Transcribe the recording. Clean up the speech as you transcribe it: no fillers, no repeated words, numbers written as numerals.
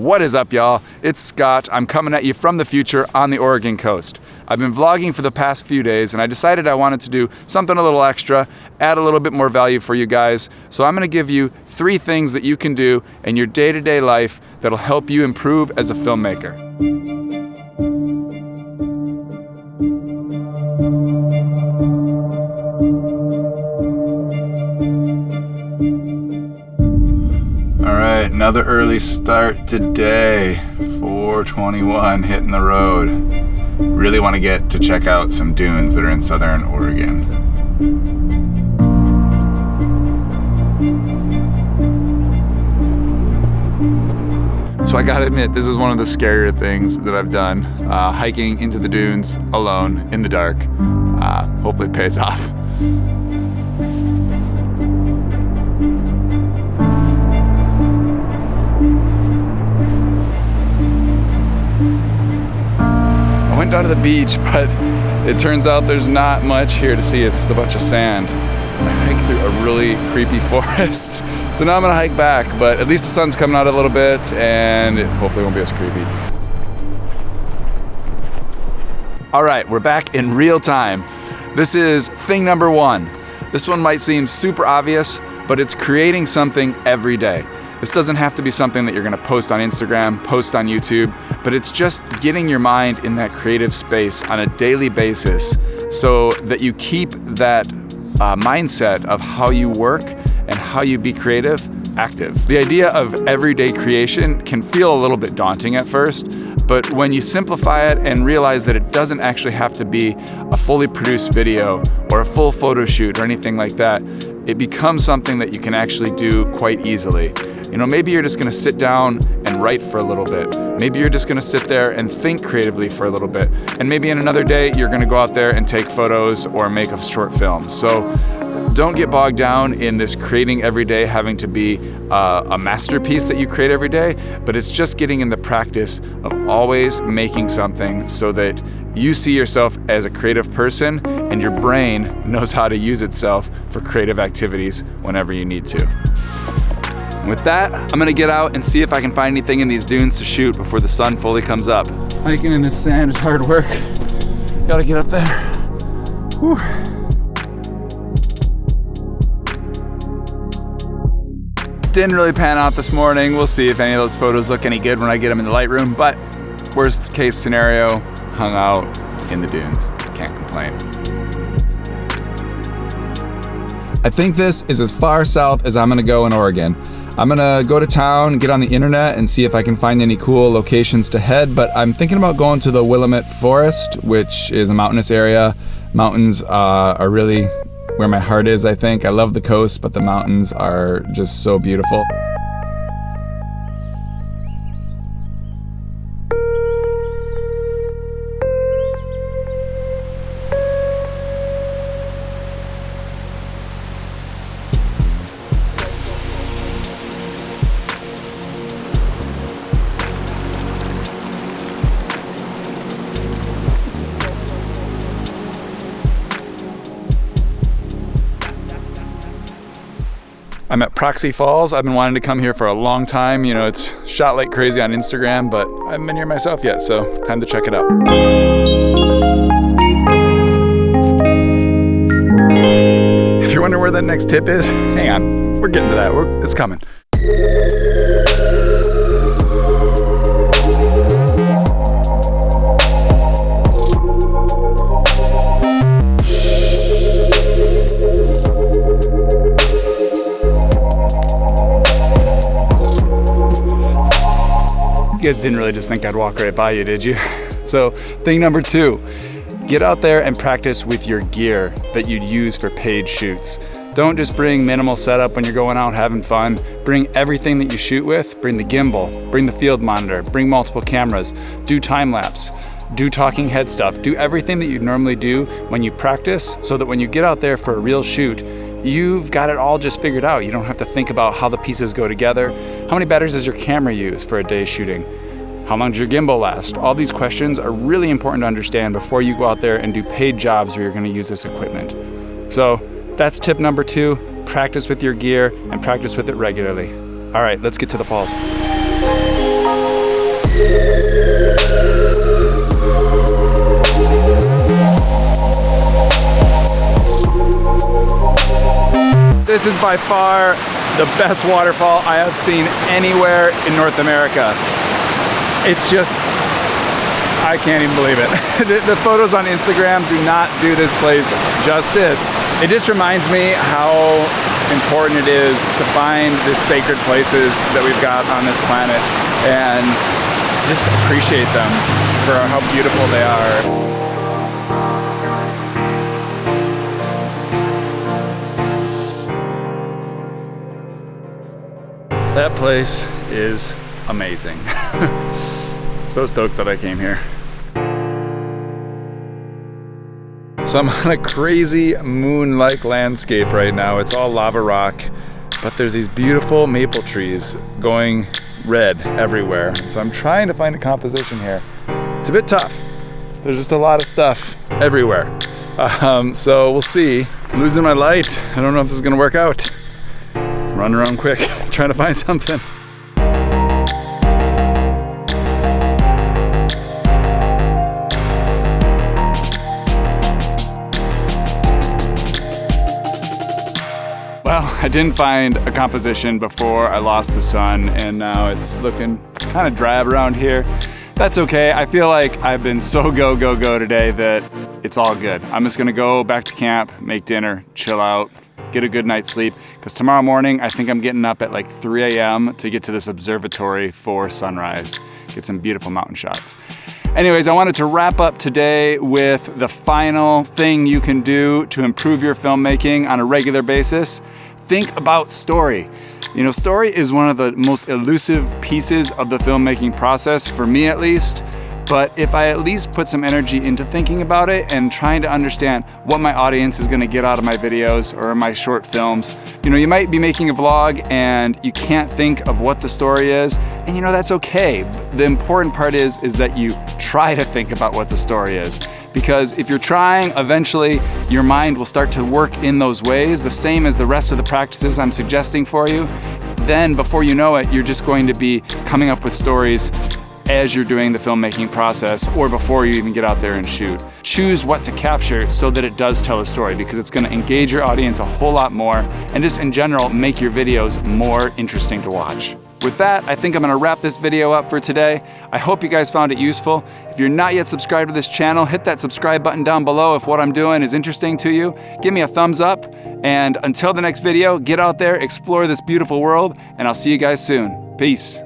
What is up, y'all? It's Scott. I'm coming at you from the future on the Oregon coast. I've been vlogging for the past few days and I decided I wanted to do something a little extra, add a little bit more value for you guys. So I'm going to give you 3 things that you can do in your day-to-day life that'll help you improve as a filmmaker. Alright, another early start today. 4:21, hitting the road. Really want to get to check out some dunes that are in southern Oregon. So I gotta admit, this is one of the scarier things that I've done. Hiking into the dunes alone in the dark. Hopefully it pays off. I went down to the beach, but it turns out there's not much here to see. It's just a bunch of sand. I hiked through a really creepy forest. So now I'm gonna hike back, but at least the sun's coming out a little bit and it hopefully won't be as creepy. All right, we're back in real time. This is thing number 1. This one might seem super obvious, but it's creating something every day. This doesn't have to be something that you're gonna post on Instagram, post on YouTube, but it's just getting your mind in that creative space on a daily basis so that you keep that mindset of how you work and how you be creative active. The idea of everyday creation can feel a little bit daunting at first, but when you simplify it and realize that it doesn't actually have to be a fully produced video or a full photo shoot or anything like that, it becomes something that you can actually do quite easily. You know, maybe you're just gonna sit down and write for a little bit. Maybe you're just gonna sit there and think creatively for a little bit. And maybe in another day, you're gonna go out there and take photos or make a short film. So don't get bogged down in this creating every day having to be a masterpiece that you create every day, but it's just getting in the practice of always making something so that you see yourself as a creative person and your brain knows how to use itself for creative activities whenever you need to. With that, I'm gonna get out and see if I can find anything in these dunes to shoot before the sun fully comes up. Hiking in this sand is hard work. Gotta get up there. Whew. Didn't really pan out this morning. We'll see if any of those photos look any good when I get them in the Lightroom, but worst case scenario, hung out in the dunes. Can't complain. I think this is as far south as I'm gonna go in Oregon. I'm gonna go to town, get on the internet and see if I can find any cool locations to head, but I'm thinking about going to the Willamette Forest, which is a mountainous area. Mountains are really where my heart is, I think. I love the coast, but the mountains are just so beautiful. I'm at Proxy Falls. I've been wanting to come here for a long time. You know, it's shot like crazy on Instagram, but I haven't been here myself yet, so time to check it out. If you're wondering where that next tip is, hang on. We're getting to that. It's coming. You guys didn't really just think I'd walk right by you, did you? So, thing number 2, get out there and practice with your gear that you'd use for paid shoots. Don't just bring minimal setup when you're going out having fun. Bring everything that you shoot with. Bring the gimbal, bring the field monitor, bring multiple cameras, do time-lapse, do talking head stuff, do everything that you normally do when you practice so that when you get out there for a real shoot, you've got it all just figured out. You don't have to think about how the pieces go together. How many batteries does your camera use for a day's shooting? How long does your gimbal last? All these questions are really important to understand before you go out there and do paid jobs where you're going to use this equipment. So that's tip number 2, practice with your gear and practice with it regularly. All right, let's get to the falls. This is by far the best waterfall I have seen anywhere in North America. It's just, I can't even believe it. The photos on Instagram do not do this place justice. It just reminds me how important it is to find these sacred places that we've got on this planet and just appreciate them for how beautiful they are. That place is amazing. So stoked that I came here. So I'm on a crazy moon-like landscape right now. It's all lava rock, but there's these beautiful maple trees going red everywhere. So I'm trying to find a composition here. It's a bit tough. There's just a lot of stuff everywhere. So we'll see. I'm losing my light. I don't know if this is gonna work out. Run around quick, trying to find something. Well, I didn't find a composition before I lost the sun, and now it's looking kind of drab around here. That's okay. I feel like I've been so go today that it's all good. I'm just gonna go back to camp, make dinner, chill out, get a good night's sleep, because tomorrow morning I think I'm getting up at like 3 a.m. to get to this observatory for sunrise, get some beautiful mountain shots. Anyways, I wanted to wrap up today with the final thing you can do to improve your filmmaking on a regular basis. Think about story. You know, story is one of the most elusive pieces of the filmmaking process, for me at least. But if I at least put some energy into thinking about it and trying to understand what my audience is gonna get out of my videos or my short films, you know, you might be making a vlog and you can't think of what the story is, and you know, that's okay. The important part is that you try to think about what the story is. Because if you're trying, eventually your mind will start to work in those ways, the same as the rest of the practices I'm suggesting for you. Then before you know it, you're just going to be coming up with stories as you're doing the filmmaking process or before you even get out there and shoot. Choose what to capture so that it does tell a story, because it's gonna engage your audience a whole lot more and just in general make your videos more interesting to watch. With that, I think I'm gonna wrap this video up for today. I hope you guys found it useful. If you're not yet subscribed to this channel, hit that subscribe button down below if what I'm doing is interesting to you. Give me a thumbs up, and until the next video, get out there, explore this beautiful world, and I'll see you guys soon. Peace.